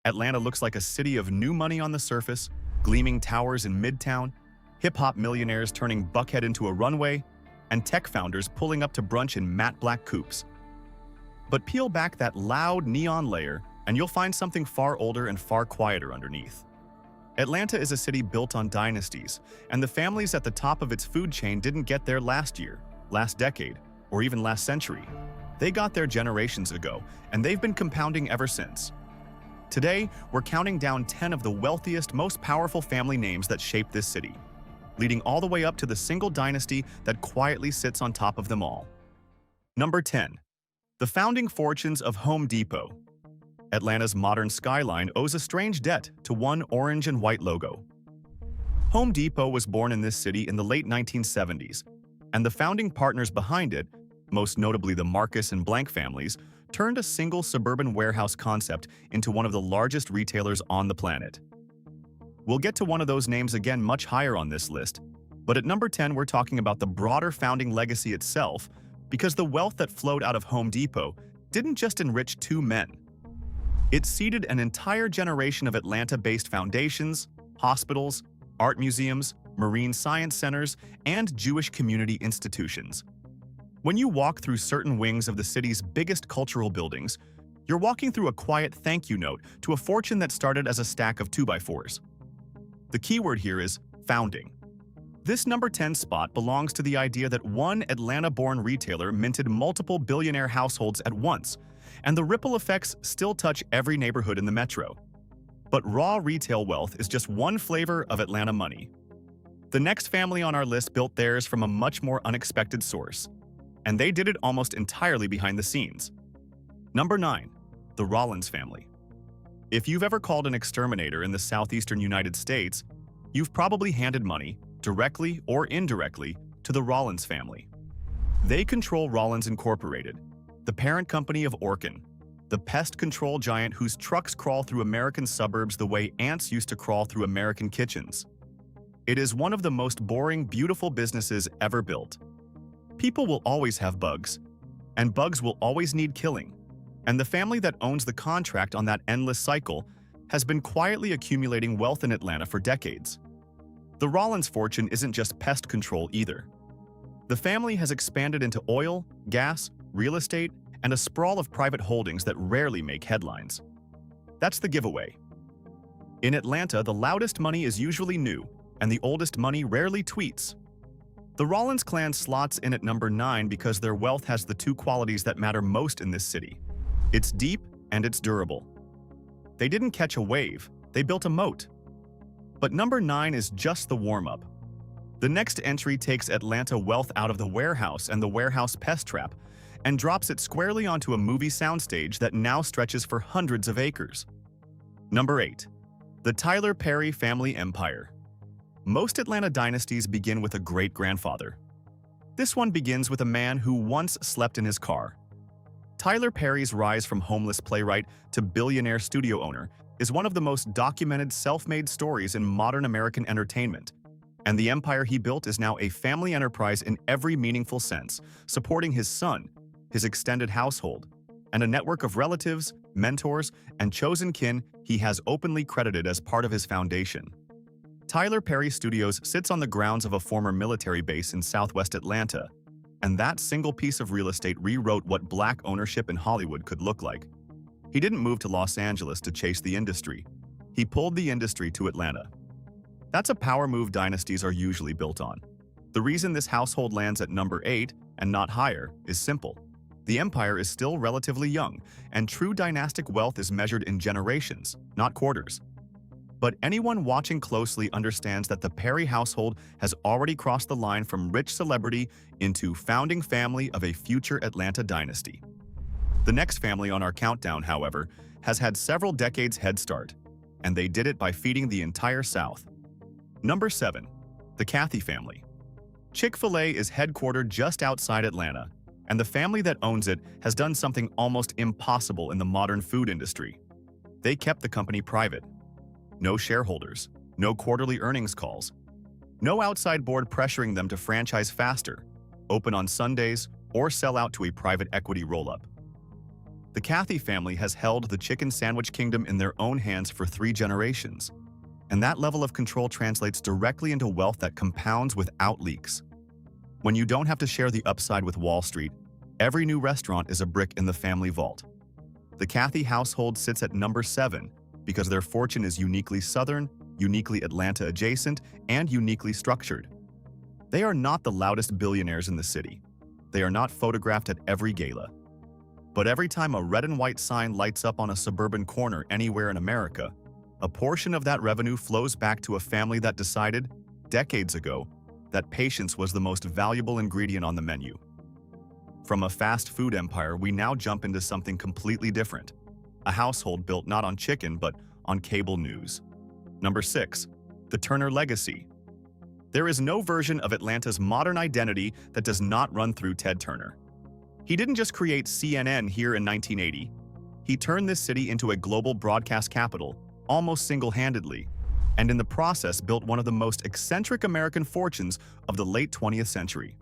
Atlanta looks like a city of new money on the surface, gleaming towers in Midtown, hip-hop millionaires turning Buckhead into a runway, and tech founders pulling up to brunch in matte black coupes. But peel back that loud neon layer, and you'll find something far older and far quieter underneath. Atlanta is a city built on dynasties, and the families at the top of its food chain didn't get there last year, last decade, or even last century. They got there generations ago, and they've been compounding ever since. Today, we're counting down 10 of the wealthiest, most powerful family names that shaped this city, leading all the way up to the single dynasty that quietly sits on top of them all. Number 10. The founding fortunes of Home Depot. Atlanta's modern skyline owes a strange debt to one orange and white logo. Home Depot was born in this city in the late 1970s, and the founding partners behind it, most notably the Marcus and Blank families, turned a single suburban warehouse concept into one of the largest retailers on the planet. We'll get to one of those names again much higher on this list, but at number 10 we're talking about the broader founding legacy itself, because the wealth that flowed out of Home Depot didn't just enrich two men. It seeded an entire generation of Atlanta-based foundations, hospitals, art museums, marine science centers, and Jewish community institutions. When you walk through certain wings of the city's biggest cultural buildings, you're walking through a quiet thank you note to a fortune that started as a stack of 2x4s. The keyword here is founding. This number 10 spot belongs to the idea that one Atlanta-born retailer minted multiple billionaire households at once, and the ripple effects still touch every neighborhood in the metro. But raw retail wealth is just one flavor of Atlanta money. The next family on our list built theirs from a much more unexpected source, and they did it almost entirely behind the scenes. Number 9. The Rollins family. If you've ever called an exterminator in the southeastern United States, you've probably handed money, directly or indirectly, to the Rollins family. They control Rollins Incorporated, the parent company of Orkin, the pest control giant whose trucks crawl through American suburbs the way ants used to crawl through American kitchens. It is one of the most boring, beautiful businesses ever built. People will always have bugs, and bugs will always need killing, and the family that owns the contract on that endless cycle has been quietly accumulating wealth in Atlanta for decades. The Rollins fortune isn't just pest control either. The family has expanded into oil, gas, real estate, and a sprawl of private holdings that rarely make headlines. That's the giveaway. In Atlanta, the loudest money is usually new, and the oldest money rarely tweets. The Rollins clan slots in at number 9 because their wealth has the two qualities that matter most in this city. It's deep and it's durable. They didn't catch a wave, they built a moat. But number 9 is just the warm-up. The next entry takes Atlanta wealth out of the warehouse and the warehouse pest trap and drops it squarely onto a movie soundstage that now stretches for hundreds of acres. Number 8. The Tyler Perry family empire. Most Atlanta dynasties begin with a great-grandfather. This one begins with a man who once slept in his car. Tyler Perry's rise from homeless playwright to billionaire studio owner is one of the most documented self-made stories in modern American entertainment, and the empire he built is now a family enterprise in every meaningful sense, supporting his son, his extended household, and a network of relatives, mentors, and chosen kin he has openly credited as part of his foundation. Tyler Perry Studios sits on the grounds of a former military base in southwest Atlanta, and that single piece of real estate rewrote what black ownership in Hollywood could look like. He didn't move to Los Angeles to chase the industry. He pulled the industry to Atlanta. That's a power move dynasties are usually built on. The reason this household lands at number 8 and not higher is simple. The empire is still relatively young, and true dynastic wealth is measured in generations, not quarters. But anyone watching closely understands that the Perry household has already crossed the line from rich celebrity into founding family of a future Atlanta dynasty. The next family on our countdown, however, has had several decades head start, and they did it by feeding the entire South. Number 7. The Cathy family. Chick-fil-A is headquartered just outside Atlanta, and the family that owns it has done something almost impossible in the modern food industry. They kept the company private. No shareholders, no quarterly earnings calls, no outside board pressuring them to franchise faster, open on Sundays, or sell out to a private equity roll-up. The Cathy family has held the chicken sandwich kingdom in their own hands for 3 generations, and that level of control translates directly into wealth that compounds without leaks. When you don't have to share the upside with Wall Street, every new restaurant is a brick in the family vault. The Cathy household sits at number 7 because their fortune is uniquely Southern, uniquely Atlanta adjacent, and uniquely structured. They are not the loudest billionaires in the city. They are not photographed at every gala. But every time a red and white sign lights up on a suburban corner anywhere in America, a portion of that revenue flows back to a family that decided, decades ago, that patience was the most valuable ingredient on the menu. From a fast food empire, we now jump into something completely different. A household built not on chicken, but on cable news. Number 6. The Turner legacy. There is no version of Atlanta's modern identity that does not run through Ted Turner. He didn't just create CNN here in 1980. He turned this city into a global broadcast capital, almost single-handedly, and in the process built one of the most eccentric American fortunes of the late 20th century.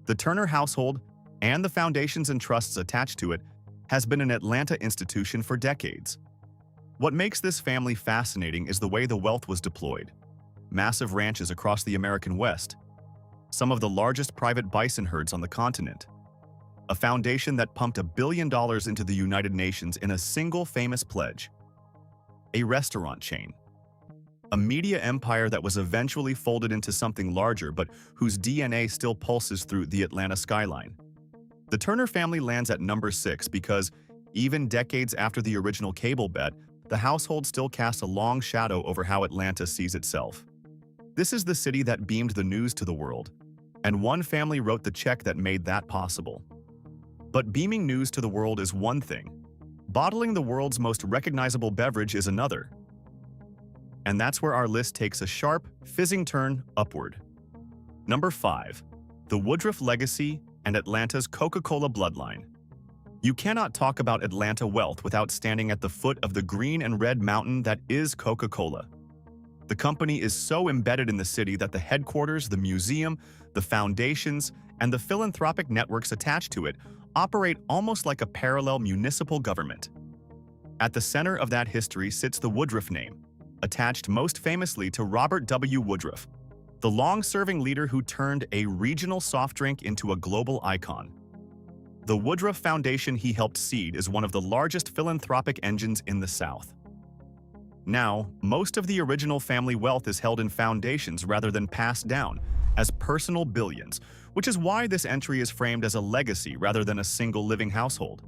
The Turner household, and the foundations and trusts attached to it, has been an Atlanta institution for decades. What makes this family fascinating is the way the wealth was deployed. Massive ranches across the American West, some of the largest private bison herds on the continent, a foundation that pumped $1 billion into the United Nations in a single famous pledge, a restaurant chain, a media empire that was eventually folded into something larger but whose DNA still pulses through the Atlanta skyline. The Turner family lands at number 6 because, even decades after the original cable bet, the household still casts a long shadow over how Atlanta sees itself. This is the city that beamed the news to the world, and one family wrote the check that made that possible. But beaming news to the world is one thing. Bottling the world's most recognizable beverage is another. And that's where our list takes a sharp, fizzing turn upward. Number 5. The Woodruff legacy and Atlanta's Coca-Cola bloodline. You cannot talk about Atlanta wealth without standing at the foot of the green and red mountain that is Coca-Cola. The company is so embedded in the city that the headquarters, the museum, the foundations, and the philanthropic networks attached to it operate almost like a parallel municipal government. At the center of that history sits the Woodruff name, attached most famously to Robert W. Woodruff, the long-serving leader who turned a regional soft drink into a global icon. The Woodruff Foundation he helped seed is one of the largest philanthropic engines in the South. Now, most of the original family wealth is held in foundations rather than passed down as personal billions, which is why this entry is framed as a legacy rather than a single living household.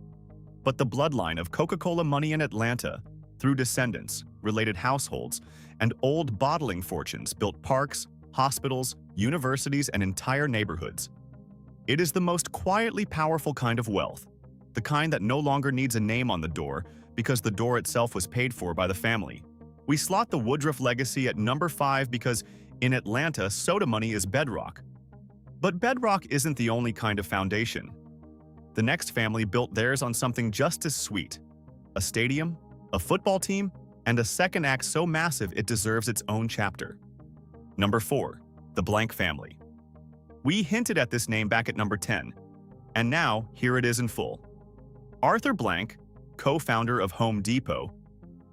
But the bloodline of Coca-Cola money in Atlanta, through descendants, related households, and old bottling fortunes built parks, hospitals, universities, and entire neighborhoods. It is the most quietly powerful kind of wealth, the kind that no longer needs a name on the door because the door itself was paid for by the family. We slot the Woodruff legacy at number 5 because in Atlanta, soda money is bedrock. But bedrock isn't the only kind of foundation. The next family built theirs on something just as sweet: a stadium, a football team, and a second act so massive it deserves its own chapter. Number 4. The Blank family. We hinted at this name back at number 10, and now here it is in full. Arthur Blank, co-founder of Home Depot,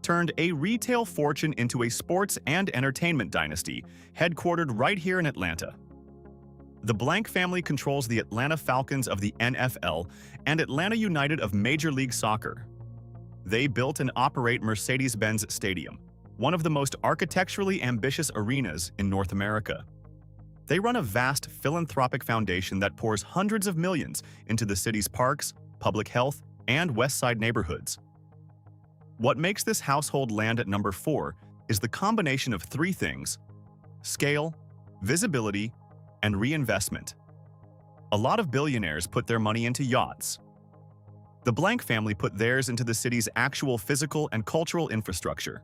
turned a retail fortune into a sports and entertainment dynasty headquartered right here in Atlanta. The Blank family controls the Atlanta Falcons of the NFL and Atlanta United of Major League Soccer. They built and operate Mercedes-Benz Stadium, one of the most architecturally ambitious arenas in North America. They run a vast philanthropic foundation that pours hundreds of millions into the city's parks, public health, and West Side neighborhoods. What makes this household land at number 4 is the combination of 3 things: scale, visibility, and reinvestment. A lot of billionaires put their money into yachts. The Blank family put theirs into the city's actual physical and cultural infrastructure.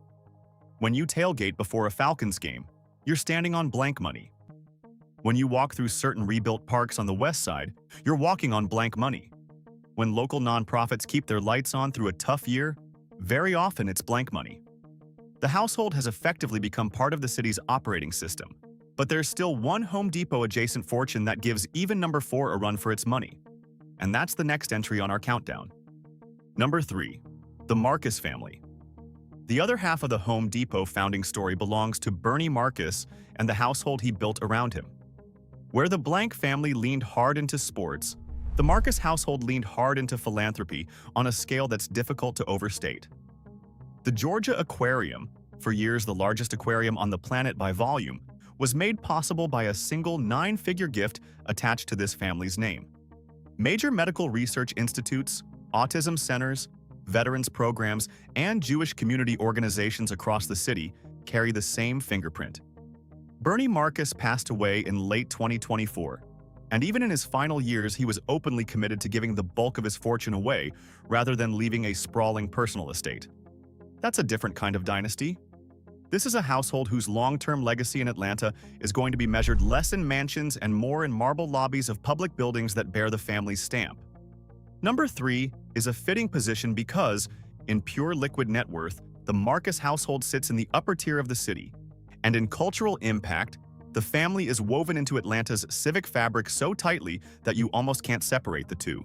When you tailgate before a Falcons game, you're standing on Blank money. When you walk through certain rebuilt parks on the West Side, you're walking on Blank money. When local nonprofits keep their lights on through a tough year, very often it's Blank money. The household has effectively become part of the city's operating system, but there's still one Home Depot adjacent fortune that gives even number 4 a run for its money. And that's the next entry on our countdown. Number 3. The Marcus family. The other half of the Home Depot founding story belongs to Bernie Marcus and the household he built around him. Where the Blank family leaned hard into sports, the Marcus household leaned hard into philanthropy on a scale that's difficult to overstate. The Georgia Aquarium, for years the largest aquarium on the planet by volume, was made possible by a single 9-figure gift attached to this family's name. Major medical research institutes, autism centers, veterans programs, and Jewish community organizations across the city carry the same fingerprint. Bernie Marcus passed away in late 2024, and even in his final years he was openly committed to giving the bulk of his fortune away rather than leaving a sprawling personal estate. That's a different kind of dynasty. This is a household whose long-term legacy in Atlanta is going to be measured less in mansions and more in marble lobbies of public buildings that bear the family's stamp. Number 3 is a fitting position because, in pure liquid net worth, the Marcus household sits in the upper tier of the city, and in cultural impact, the family is woven into Atlanta's civic fabric so tightly that you almost can't separate the two.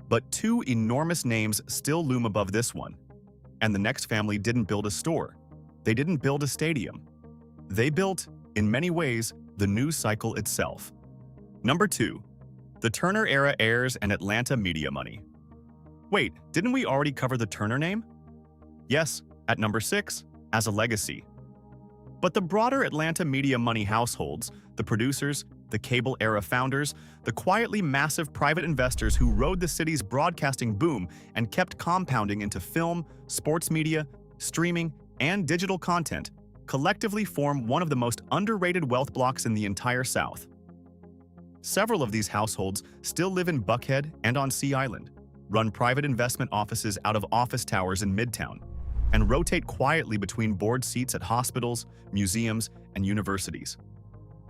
But 2 enormous names still loom above this one. And the next family didn't build a store. They didn't build a stadium. They built, in many ways, the news cycle itself. Number 2. The Turner-era heirs and Atlanta media money. Wait, didn't we already cover the Turner name? Yes, at number 6, as a legacy. But the broader Atlanta media money households, the producers, the cable-era founders, the quietly massive private investors who rode the city's broadcasting boom and kept compounding into film, sports media, streaming, and digital content, collectively form one of the most underrated wealth blocks in the entire South. Several of these households still live in Buckhead and on Sea Island, run private investment offices out of office towers in Midtown, and rotate quietly between board seats at hospitals, museums, and universities.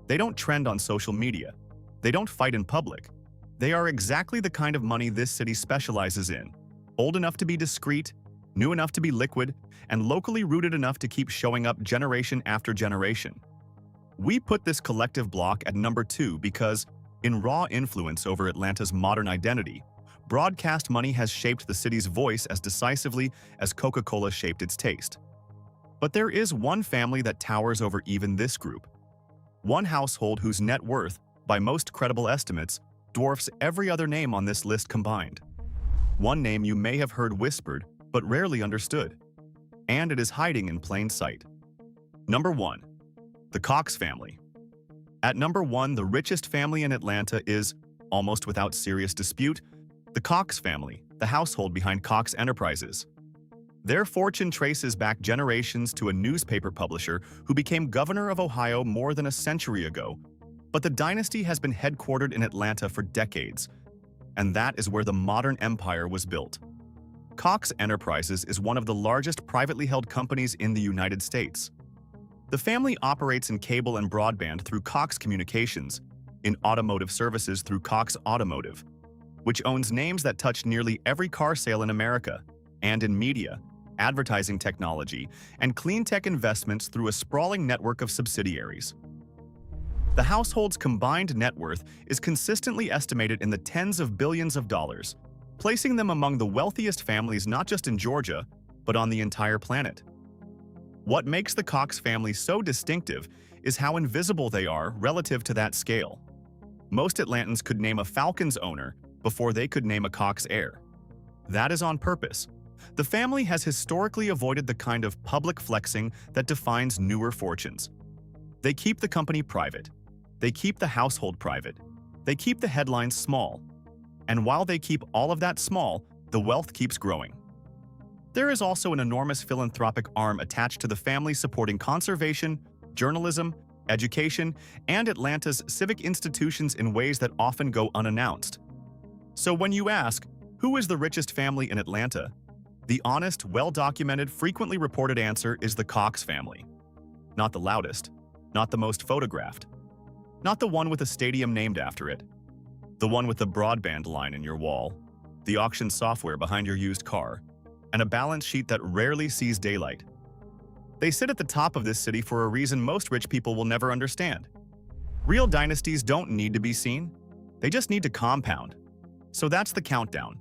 They don't trend on social media. They don't fight in public. They are exactly the kind of money this city specializes in, old enough to be discreet, new enough to be liquid, and locally rooted enough to keep showing up generation after generation. We put this collective block at number 2 because, in raw influence over Atlanta's modern identity, broadcast money has shaped the city's voice as decisively as Coca-Cola shaped its taste. But there is one family that towers over even this group. One household whose net worth, by most credible estimates, dwarfs every other name on this list combined. One name you may have heard whispered, but rarely understood. And it is hiding in plain sight. Number 1. The Cox family. At number 1, the richest family in Atlanta is, almost without serious dispute, the Cox family, the household behind Cox Enterprises. Their fortune traces back generations to a newspaper publisher who became governor of Ohio more than a century ago. But the dynasty has been headquartered in Atlanta for decades, and that is where the modern empire was built. Cox Enterprises is one of the largest privately held companies in the United States. The family operates in cable and broadband through Cox Communications, in automotive services through Cox Automotive, which owns names that touch nearly every car sale in America, and in media, advertising technology, and clean tech investments through a sprawling network of subsidiaries. The household's combined net worth is consistently estimated in the tens of billions of dollars, placing them among the wealthiest families not just in Georgia, but on the entire planet. What makes the Cox family so distinctive is how invisible they are relative to that scale. Most Atlantans could name a Falcons owner before they could name a Cox heir. That is on purpose. The family has historically avoided the kind of public flexing that defines newer fortunes. They keep the company private. They keep the household private. They keep the headlines small. And while they keep all of that small, the wealth keeps growing. There is also an enormous philanthropic arm attached to the family supporting conservation, journalism, education, and Atlanta's civic institutions in ways that often go unannounced. So when you ask, who is the richest family in Atlanta? The honest, well-documented, frequently reported answer is the Cox family. Not the loudest, not the most photographed, not the one with a stadium named after it, the one with the broadband line in your wall, the auction software behind your used car, and a balance sheet that rarely sees daylight. They sit at the top of this city for a reason most rich people will never understand. Real dynasties don't need to be seen. They just need to compound. So that's the countdown.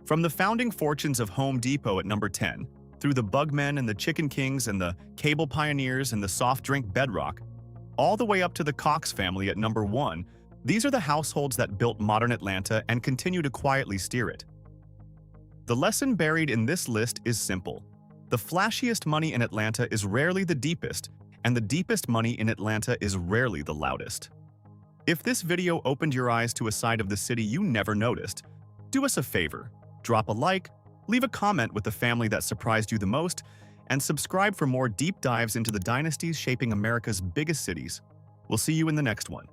From the founding fortunes of Home Depot at number 10, through the Bugmen and the Chicken Kings and the Cable Pioneers and the soft drink Bedrock, all the way up to the Cox family at number 1, these are the households that built modern Atlanta and continue to quietly steer it. The lesson buried in this list is simple. The flashiest money in Atlanta is rarely the deepest, and the deepest money in Atlanta is rarely the loudest. If this video opened your eyes to a side of the city you never noticed, do us a favor, drop a like, leave a comment with the family that surprised you the most, and subscribe for more deep dives into the dynasties shaping America's biggest cities. We'll see you in the next one.